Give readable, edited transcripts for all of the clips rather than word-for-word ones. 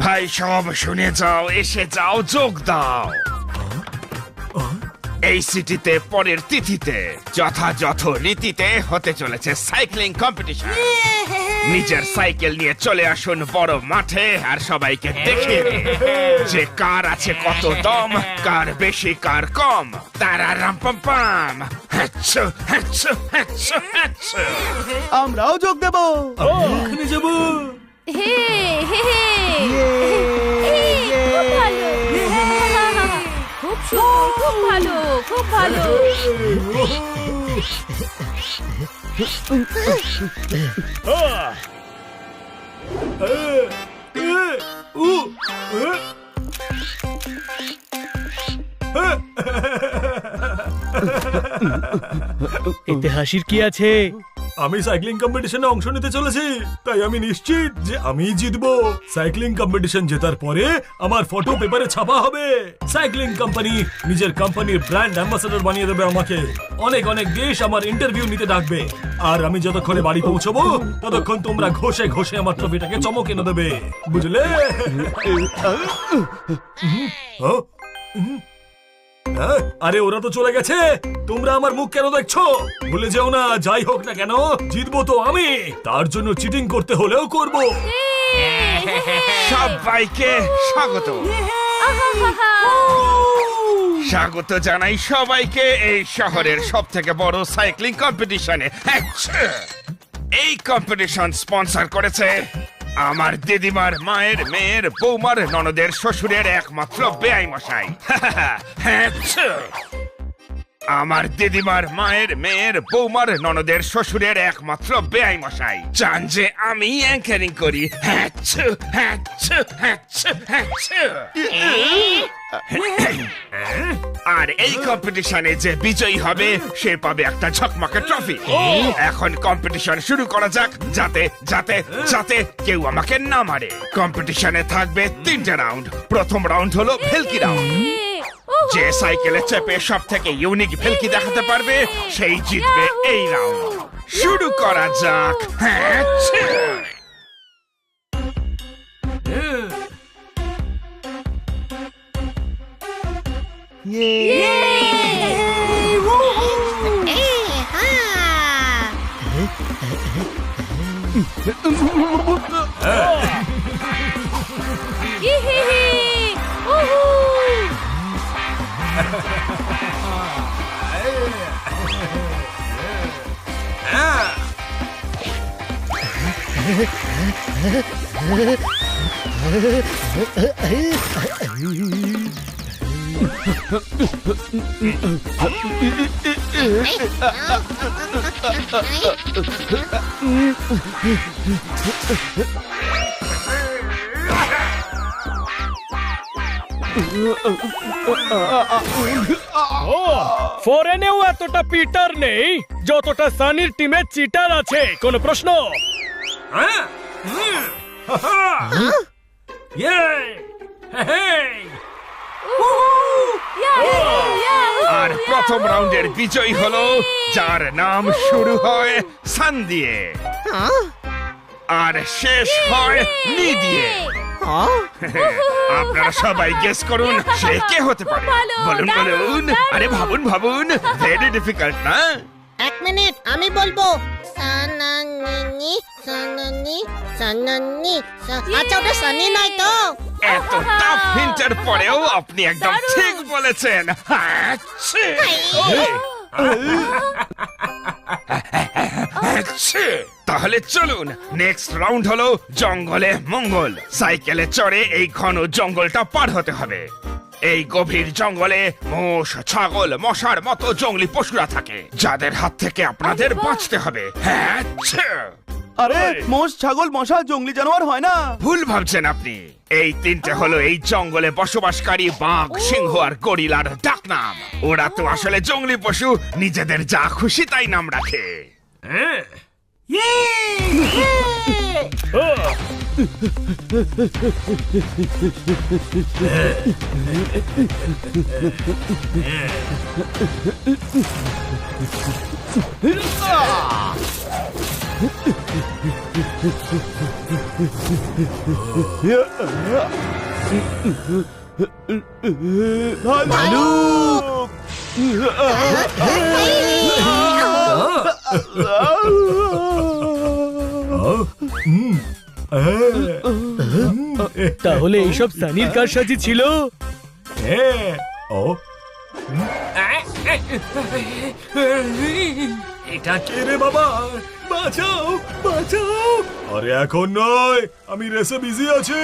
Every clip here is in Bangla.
ভাই সব শুনে যাও, এসে যাও, যোগ দাও। এই সিটিতে পরের তিথিতে যথাযথ রীতিতে হতে চলেছে সাইক্লিং কম্পিটিশন। নিজের সাইকেল নিয়ে চলে আসুন বড় মাঠে আর সবাইকে দেখিয়ে দিন যে কার আছে কত দম, কার বেশি কার কম। তারা রাম পাম পাম। হ্যাচ্ছু, হ্যাচ্ছু, হ্যাচ্ছু, হ্যাচ্ছু। আমরাও যোগ দেব। ওখানে যাব। হে হে হে খুব ভালো, খুব সুন্দর, খুব ভালো, খুব ভালো। এতে হাসির কি আছে? আমি সাইক্লিং কম্পিটিশনে অংশ নিতে চলেছি, তাই আমি নিশ্চিত যে আমি জিতবো। সাইক্লিং কম্পিটিশন জেতার পরে আমার ফটো পেপারে ছাপা হবে। সাইক্লিং কোম্পানি নিজের কোম্পানির ব্র্যান্ড অ্যাম্বাসেডর বানিয়ে দেবে আমাকে। অনেক অনেক দেশ আমার ইন্টারভিউ নিতে ডাকবে। আর আমি যতক্ষণে বাড়ি পৌঁছবো ততক্ষণ তোমরা ঘষে ঘষে আমার ট্রফিটাকে চমক এনে দেবে, বুঝলে? আরে ওরা তো চলে গেছে, তোমরা আমার মুখ কেন দেখছো? ভুলে যেও না, যাই হোক না কেন জিতবো তো আমি। তার জন্য চিটিং করতে হলেও করব। সবাইকে স্বাগত, স্বাগত জানাই সবাইকে এই শহরের সব থেকে বড় সাইক্লিং কম্পিটিশনে। এই কম্পিটিশন স্পন্সর করেছে আমার দিদিমার মায়ের মেয়ের বৌমার ননদের শ্বশুরের একমাত্র বেআই মশাই। আমার দিদিমার মায়ের মেয়ের বৌমার ননদের শ্বশুরের একমাত্র বেআই মশাই চান যে আমি অ্যাঙ্কারিং করি। আর এই কম্পিটিশনে যে বিজয়ী হবে সে পাবে একটা ঝকমকে ট্রফি। এখন কম্পিটিশন শুরু করা যাক, যাতে যাতে যাতে কেউ আমাকে না মারে। কম্পিটিশনে থাকবে 3টে রাউন্ড। প্রথম রাউন্ড হলো ভেলকি রাউন্ড। যে সাইকেলে চেপে সব থেকে ইউনিক ভেলকি দেখাতে পারবে সেই জিতবে এই রাউন্ড। শুরু করা যাক। ফরেনেও এতটা পিটার নেই যতটা সানির টিমে চিটার আছে। কোন প্রশ্ন? আর প্রথম রাউন্ডের বিজয়ী হলো যার নাম শুরু হয় সান দিয়ে আর শেষ হয় নি দিয়ে। আপনারা সবাই গেস করুন সে কে হতে পারে। বলুন বলুন, আরে ভাবুন ভাবুন, ভেরি ডিফিকাল্ট না? 1 মিনিট, আমি বলবো। সানানি সানানি সানানি। আচ্ছা, ওটা সানি নয় তো? এত টাফ হিন্টের পরেও আপনি একদম ঠিক বলেছেন। তাহলে চলুন, নেক্সট রাউন্ড হলো জঙ্গলে মঙ্গল। সাইকেলে চড়ে এই ঘন জঙ্গলটা পার হতে হবে। এই গভীর জঙ্গলে মোষ, ছাগল, মশার মতো জঙ্গলি পশুরা থাকে যাদের হাত থেকে আপনাদের বাঁচতে হবে। আরে মোষ, ছাগল, মশা জঙ্গলি জানোয়ার হয় না? ভুল ভাবছেন আপনি। এই 3টে হলো এই জঙ্গলে বসবাসকারী বাঘ, সিংহ আর গরিলার ডাকনাম। ওরা তো আসলে জঙ্গলি পশু, নিজেদের যা খুশি তাই নাম রাখে। ভালুক! তাহলে এইসব সানির কারসাজি ছিল। এটা কে রে বাবা? বাঁচাও, বাঁচাও! আরে এখন নয়, আমি রেসে বিজি আছি।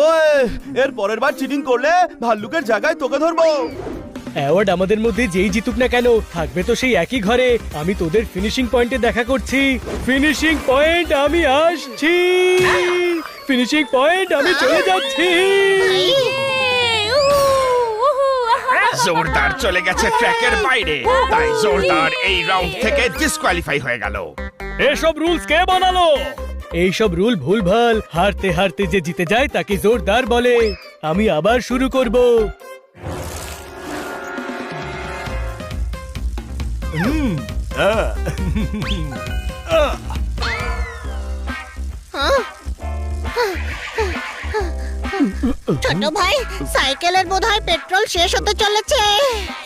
ওই, এর পরের বার চিটিং করলে ভাল্লুকের জায়গায় তোকে ধরবো। অ্যাওয়ার্ড আমাদের মধ্যে যেই জিতুক না কেন, থাকবে তো সেই একই ঘরে। আমি তোদের ফিনিশিং পয়েন্টে দেখা করছি। ফিনিশিং পয়েন্ট, আমি আসছি। ফিনিশিং পয়েন্ট, আমি চলে যাচ্ছি। জোরদার চলে গেছে ট্র্যাকের বাইরে, তাই জোরদার এই রাউন্ড থেকে ডিসকোয়ালিফাই হয়ে গেল। এসব রুলস কে বানালো? এইসব রুল ভুলভাল। হারতে হারতে যে জিতে যায় তাকে জোরদার বলে। আমি আবার শুরু করব। ছোট ভাই, সাইকেলের বোধহয় পেট্রোল শেষ হতে চলেছে।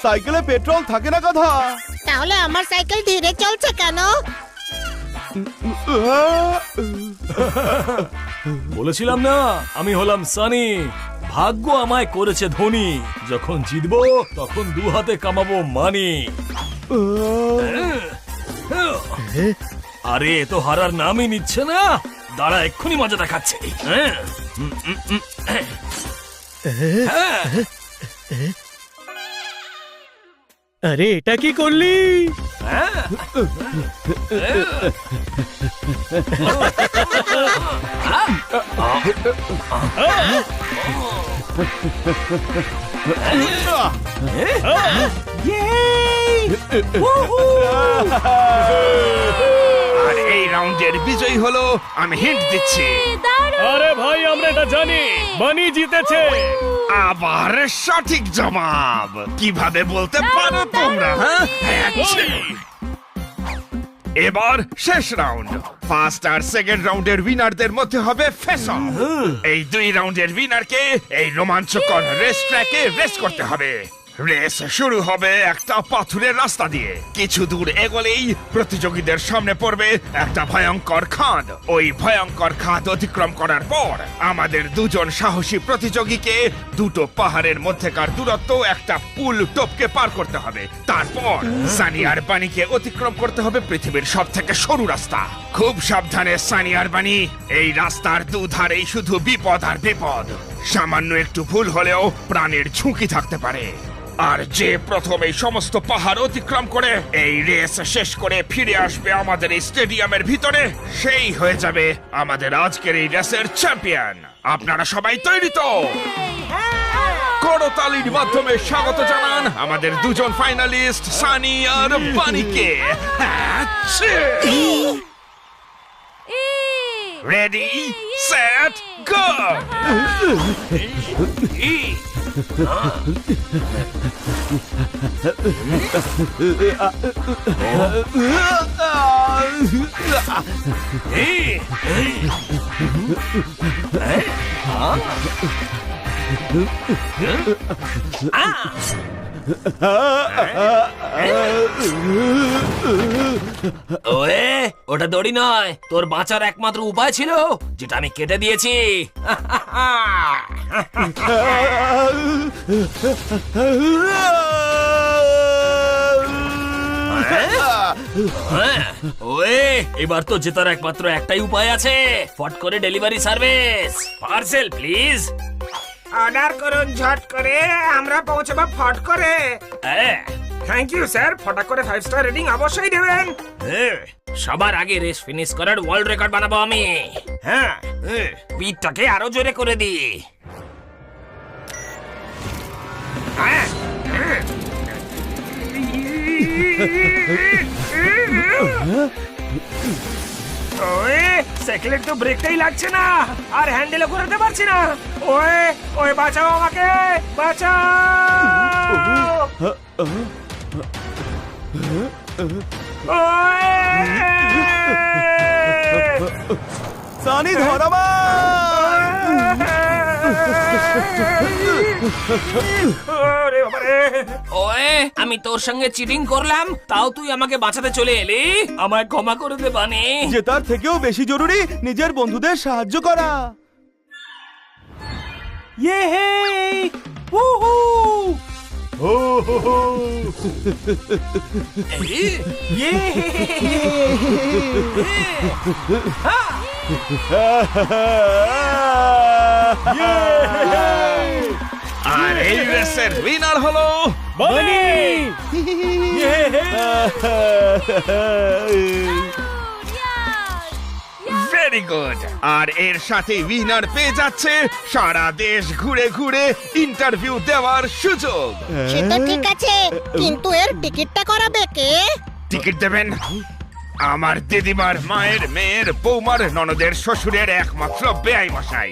সাইকেলে পেট্রোল থাকে না কথা। তাহলে আমার সাইকেল ধীরে চলছে কেন? বলেছিলাম না, আমি হলাম সানি। ভাগ্য আমায় করেছে ধনী। যখন জিতবো তখন দু হাতে কামাবো মানি। আরে এ তো হারার নামই নিচ্ছে না। দাঁড়া, এক্ষুনি মজা দেখাচ্ছে। আরে এটা কি করলি? আর এই রাউন্ডের বিজয়ী হলো, আমি হিন্ট দিচ্ছি। আরে ভাই, আমরা এটা জানি, মানি জিতেছে। আবার সঠিক জবাব কিভাবে বলতে পারো তোমরা? হ্যাঁ, এবার শেষ রাউন্ড। ফার্স্ট আর সেকেন্ড রাউন্ডের উইনারদের মধ্যে হবে ফেস অফ। এই দুই রাউন্ডের উইনারকে এই রোমাঞ্চকর রেস ট্র্যাকে রেস করতে হবে। রেস শুরু হবে একটা পাথুরের রাস্তা দিয়ে। কিছু দূর এগোলেই প্রতিযোগীদের সামনে পড়বে একটা ভয়ঙ্কর খাদ। ওই ভয়ঙ্কর খাদ অতিক্রম করার পর আমাদের দুজন সাহসী প্রতিযোগীকে দুটো পাহাড়ের মধ্যেকার দূরত্ব একটা পুল টপকে পার করতে হবে। তারপর সানি আর বানিকে অতিক্রম করতে হবে পৃথিবীর সব থেকে সরু রাস্তা। খুব সাবধানে সানি আর বানি, এই রাস্তার দুধারেই শুধু বিপদ আর বিপদ। সামান্য একটু ভুল হলেও প্রাণের ঝুঁকি থাকতে পারে। আর যে প্রথমে সমস্ত পাহাড় অতিক্রম করে এই রেস শেষ করে ফিরে আসবে আমাদের এই স্টেডিয়ামের ভিতরে, সেই হয়ে যাবে আমাদের আজকের এই রেসের চ্যাম্পিয়ন। আপনারা সবাই তৈরি তো? করতালির মাধ্যমে স্বাগত জানান আমাদের দুজন ফাইনালিস্ট সানি আর বানিকে। রেডি, সেট, গো! ওয়ে, ওটা দড়ি নয়, তোর বাঁচার একমাত্র উপায় ছিল, যেটা আমি কেটে দিয়েছি। ওয়ে, এবার তো জেতার একমাত্র একটাই উপায় আছে। ফট করে delivery service. Parcel please. Order করুন ঝট করে, আমরা পৌঁছাবো ফট করে। থ্যাংক ইউ স্যার, ফটা করে 5 স্টার রেটিং অবশ্যই দেবেন। সবার আগে রেস ফিনিশ করার ওয়ার্ল্ড রেকর্ড বানাবো আমি। হ্যাঁ, পিঠটাকে আরো জোরে করে দি। ওই সাইকেলের তো ব্রেকটাই লাগছে না, আর হ্যান্ডেলও ঘোরাতে পারছি না। ওই ওই বাঁচাও আমাকে, বাঁচাও। ওই! সানি ধরাবা। ওরে বাবা রে! ওয়ে, আমি তোর সঙ্গে চিটিং করলাম, তাও তুই আমাকে বাঁচাতে চলে এলি। আমায় ক্ষমা করে দে বানি। জেতার থেকেও বেশি জরুরি নিজের বন্ধুদের সাহায্য করা। ইয়ে হে উহু হো হো হো ইয়ে আর এই রেসের উইনার হলো বানি। Very good. আর এর সাথে উইনার পেয়ে যাচ্ছে সারা দেশ ঘুরে ঘুরে ইন্টারভিউ দেওয়ার সুযোগ। সে তো ঠিক আছে, কিন্তু এর টিকিটটা করাবে কে? টিকিট দেবেন আমার দিদিমার মায়ের মেয়ের বৌমার ননদের শ্বশুরের একমাত্র বেআই মশাই।